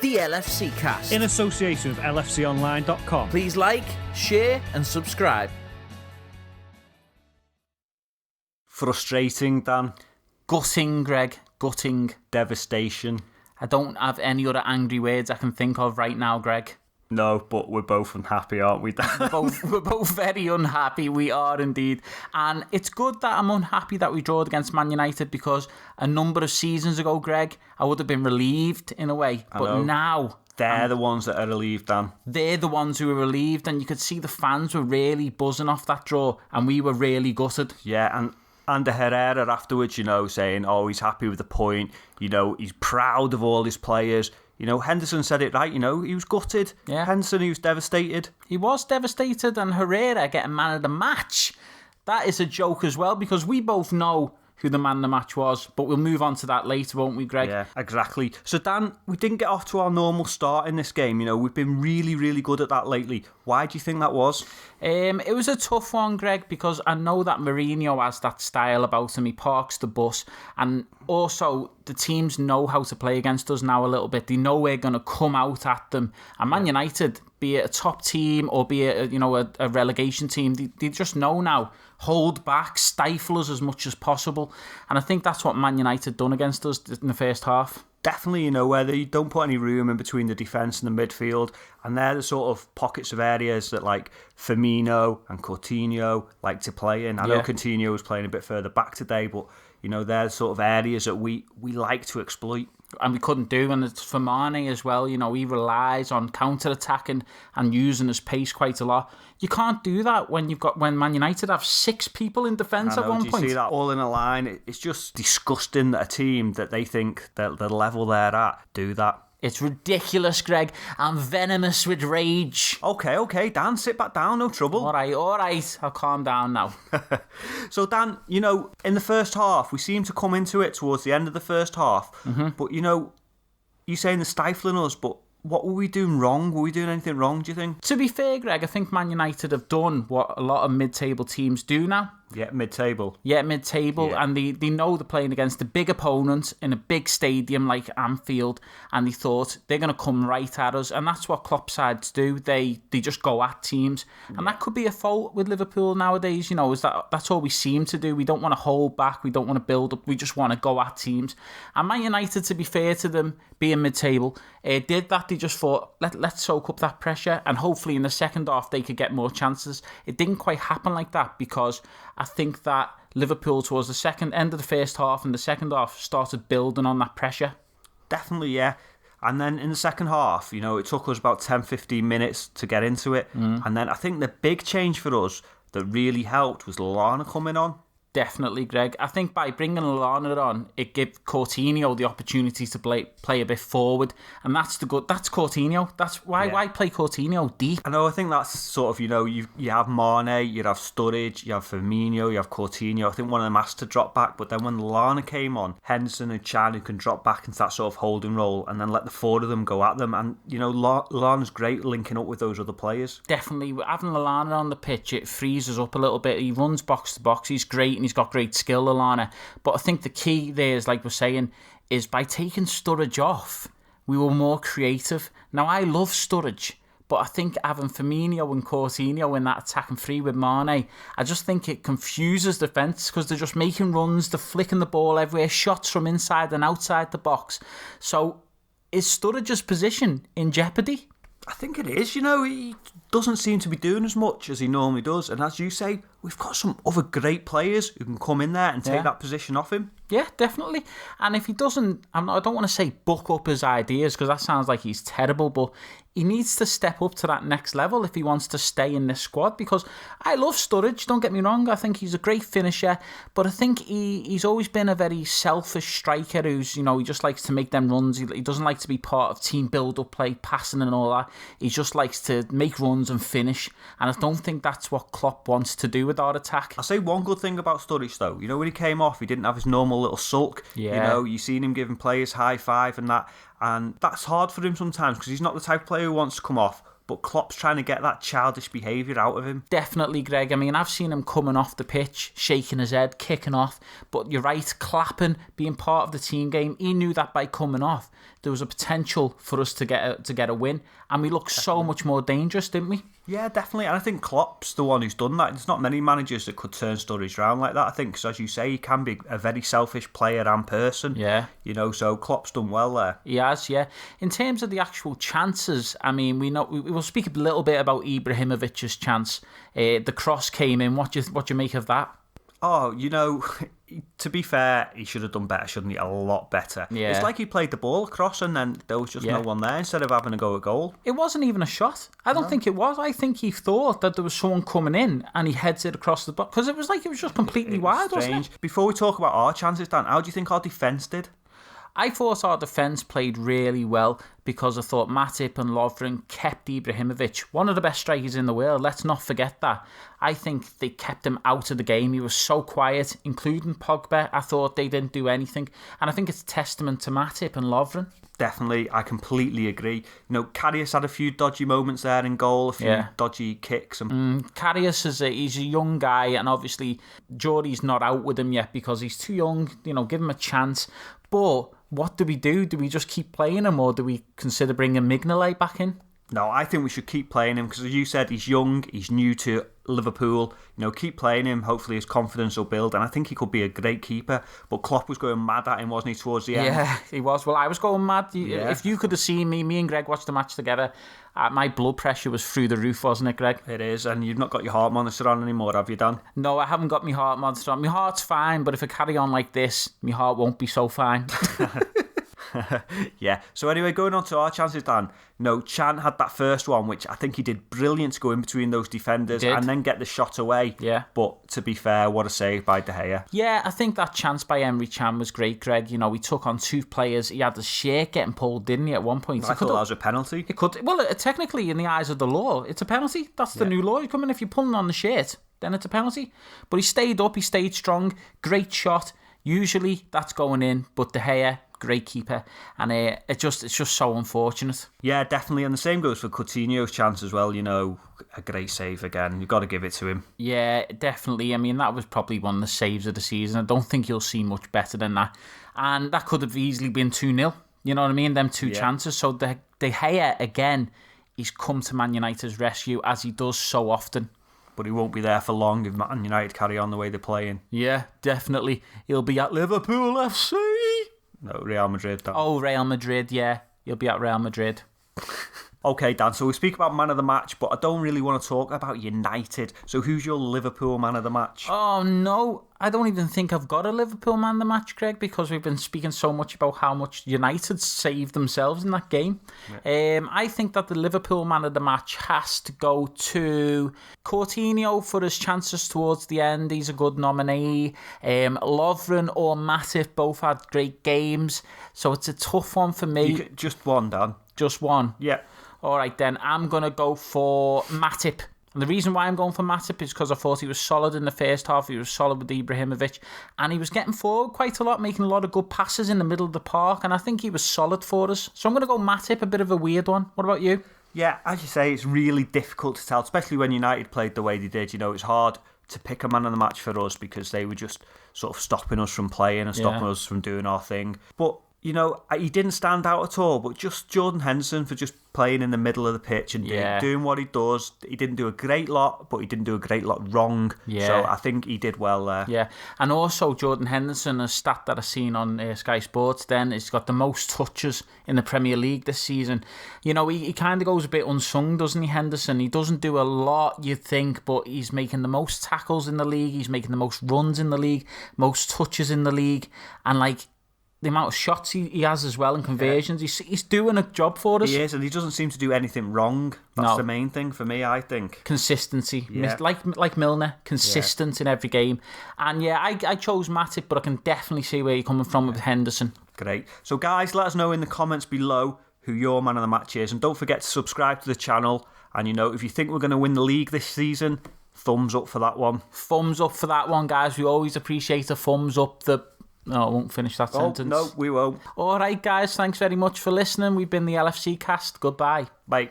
the LFC Cast. In association with LFConline.com. Please like, share and subscribe. Frustrating, Dan. Gutting, Greg. Gutting. Devastation. I don't have any other angry words I can think of right now, Greg. No, but we're both unhappy, aren't we, Dan? We're both very unhappy. We are indeed. And it's good that I'm unhappy that we drawed against Man United, because a number of seasons ago, Greg, I would have been relieved in a way. But now... They're the ones that are relieved, Dan. They're the ones who were relieved, and you could see the fans were really buzzing off that draw, and we were really gutted. Yeah, and the Herrera afterwards, saying, he's happy with the point. He's proud of all his players. Henderson said it right, he was gutted. Yeah. Henderson, he was devastated. He was devastated, and Herrera getting man of the match. That is a joke as well, because we both know who the man of the match was, but we'll move on to that later, won't we, Greg? Yeah, exactly. So, Dan, we didn't get off to our normal start in this game. We've been really, really good at that lately. Why do you think that was? It was a tough one, Greg, because I know that Mourinho has that style about him. He parks the bus, and also the teams know how to play against us now a little bit. They know we're going to come out at them. And Man United, be it a top team or be it a relegation team, they just know now. Hold back, stifle us as much as possible. And I think that's what Man United done against us in the first half. Definitely, where they don't put any room in between the defence and the midfield. And they're the sort of pockets of areas that like Firmino and Coutinho like to play in. I know Coutinho was playing a bit further back today, but they're the sort of areas that we like to exploit. And we couldn't do, and it's for Mane as well. He relies on counter-attacking and using his pace quite a lot. You can't do that when Man United have 6 people in defence at one point. Do you see that all in a line? It's just disgusting that a team that they think that the level they're at do that. It's ridiculous, Greg. I'm venomous with rage. Okay, Dan, sit back down, no trouble. All right, I'll calm down now. So, Dan, in the first half, we seem to come into it towards the end of the first half. Mm-hmm. But, you're saying they're stifling us, but what were we doing wrong? Were we doing anything wrong, do you think? To be fair, Greg, I think Man United have done what a lot of mid-table teams do now. Yeah, mid-table. Yeah, mid-table. Yeah. And they know they're playing against a big opponent in a big stadium like Anfield, and they thought they're going to come right at us. And that's what Klopp sides do. They just go at teams. And that could be a fault with Liverpool nowadays, is that's all we seem to do. We don't want to hold back. We don't want to build up. We just want to go at teams. And Man United, to be fair to them, being mid-table, did that. They just thought, let's soak up that pressure, and hopefully in the second half they could get more chances. It didn't quite happen like that, because I think that Liverpool towards the end of the first half and the second half started building on that pressure. Definitely, yeah. And then in the second half, it took us about 10-15 minutes to get into it. And then I think the big change for us that really helped was Lallana coming on. Definitely, Greg. I think by bringing Lallana on, it gave Coutinho the opportunity to play a bit forward, and that's Coutinho. That's why play Coutinho deep. I think that's sort of, you have Mane, you have Sturridge, you have Firmino, you have Coutinho. I think one of them has to drop back, but then when Lallana came on, Henderson and Chan can drop back into that sort of holding role, and then let the 4 of them go at them. And Lallana's great linking up with those other players. Definitely, having Lallana on the pitch, it frees us up a little bit. He runs box to box. He's great. And he's got great skill, Lallana. But I think the key there is, like we're saying, is by taking Sturridge off, we were more creative. Now, I love Sturridge, but I think having Firmino and Coutinho in that attacking 3 with Mane, I just think it confuses the defence, because they're just making runs, they're flicking the ball everywhere, shots from inside and outside the box. So, is Sturridge's position in jeopardy? I think it is. He doesn't seem to be doing as much as he normally does. And as you say, we've got some other great players who can come in there and take that position off him. Yeah, definitely. And if he doesn't, I don't want to say buck up his ideas, because that sounds like he's terrible, but he needs to step up to that next level if he wants to stay in this squad. Because I love Sturridge, don't get me wrong, I think he's a great finisher, but I think he's always been a very selfish striker who's, he just likes to make them runs. He doesn't like to be part of team build-up play, passing and all that. He just likes to make runs and finish, and I don't think that's what Klopp wants to do with our attack. I'll say one good thing about Sturridge though, when he came off, he didn't have his normal little sulk. Yeah. You seen him giving players high five and that, and that's hard for him sometimes, because he's not the type of player who wants to come off, but Klopp's trying to get that childish behaviour out of him. Definitely, Greg. I've seen him coming off the pitch, shaking his head, kicking off, but you're right, clapping, being part of the team game. He knew that by coming off, there was a potential for us to get a win, and we looked so much more dangerous, didn't we? Yeah, definitely. And I think Klopp's the one who's done that. There's not many managers that could turn Sturridge around like that, I think, because as you say, he can be a very selfish player and person. Yeah. So Klopp's done well there. He has, yeah. In terms of the actual chances, I mean, we will speak a little bit about Ibrahimovic's chance. The cross came in. What do you make of that? Oh, to be fair, he should have done better, shouldn't he? A lot better. Yeah. It's like he played the ball across and then there was just no one there instead of having to go a goal. It wasn't even a shot. I don't think it was. I think he thought that there was someone coming in and he heads it across the box because it was just completely wide, wasn't it? Before we talk about our chances, Dan, how do you think our defence did? I thought our defence played really well because I thought Matip and Lovren kept Ibrahimovic, one of the best strikers in the world. Let's not forget that. I think they kept him out of the game. He was so quiet, including Pogba. I thought they didn't do anything. And I think it's a testament to Matip and Lovren. Definitely, I completely agree. Karius had a few dodgy moments there in goal, a few dodgy kicks. Karius he's a young guy, and obviously Geordie's not out with him yet because he's too young. Give him a chance. But what do we do? Do we just keep playing him, or do we consider bringing Mignolet back in? No, I think we should keep playing him because, as you said, he's young, he's new to Liverpool. Keep playing him. Hopefully his confidence will build, and I think he could be a great keeper. But Klopp was going mad at him, wasn't he, towards the end? Yeah, he was. Well, I was going mad. If you could have seen me and Greg watched the match together, my blood pressure was through the roof, wasn't it, Greg? It is, and you've not got your heart monitor on anymore, have you, Dan? No, I haven't got my heart monitor on. My heart's fine, but if I carry on like this, my heart won't be so fine. Yeah. So anyway, going on to our chances, Dan. Chan had that first one, which I think he did brilliant to go in between those defenders and then get the shot away. Yeah. But to be fair, what a save by De Gea. Yeah, I think that chance by Emre Can was great, Greg. He took on two players. He had the shirt getting pulled, didn't he, at one point? I thought that was a penalty. It could. Well, technically, in the eyes of the law, it's a penalty. That's the new law. You come in, if you're pulling on the shirt, then it's a penalty. But he stayed up, he stayed strong. Great shot. Usually, that's going in, but De Gea, great keeper, and it's just so unfortunate. Yeah, definitely, and the same goes for Coutinho's chance as well. A great save again. You've got to give it to him. Yeah, definitely. I mean, that was probably one of the saves of the season. I don't think you'll see much better than that, and that could have easily been 2-0. You know what I mean? Them two chances. So De Gea again, he's come to Man United's rescue as he does so often. But he won't be there for long if Man United carry on the way they're playing. Yeah, definitely. He'll be at Liverpool FC. No, Real Madrid. Dan. Oh, Real Madrid, yeah. He'll be at Real Madrid. Okay, Dan, so we speak about man of the match, but I don't really want to talk about United. So who's your Liverpool man of the match? Oh, no. I don't even think I've got a Liverpool man of the match, Greg, because we've been speaking so much about how much United saved themselves in that game. Yeah. I think that the Liverpool man of the match has to go to Coutinho for his chances towards the end. He's a good nominee. Lovren or Matip both had great games, so it's a tough one for me. Just one, Dan. Just one? Yeah. All right, then. I'm going to go for Matip. And the reason why I'm going for Matip is because I thought he was solid in the first half. He was solid with Ibrahimovic. And he was getting forward quite a lot, making a lot of good passes in the middle of the park. And I think he was solid for us. So I'm going to go Matip, a bit of a weird one. What about you? Yeah, as you say, it's really difficult to tell, especially when United played the way they did. It's hard to pick a man of the match for us because they were just sort of stopping us from playing and stopping us from doing our thing. But he didn't stand out at all, but just Jordan Henderson for just playing in the middle of the pitch and doing what he does. He didn't do a great lot, but he didn't do a great lot wrong. Yeah. So I think he did well there. Yeah, and also Jordan Henderson, a stat that I've seen on Sky Sports, then he's got the most touches in the Premier League this season. He kind of goes a bit unsung, doesn't he, Henderson? He doesn't do a lot, you'd think, but he's making the most tackles in the league. He's making the most runs in the league, most touches in the league, and the amount of shots he has as well and conversions, he's doing a job for us. He is, and he doesn't seem to do anything wrong. That's the main thing for me, I think. Consistency. Yeah. Like Milner, consistent in every game. And I chose Matip, but I can definitely see where you're coming from with Henderson. Great. So guys, let us know in the comments below who your man of the match is. And don't forget to subscribe to the channel. And if you think we're going to win the league this season, thumbs up for that one. Thumbs up for that one, guys. We always appreciate a thumbs up. No, I won't finish that sentence. No, we won't. All right, guys. Thanks very much for listening. We've been the LFC cast. Goodbye. Bye.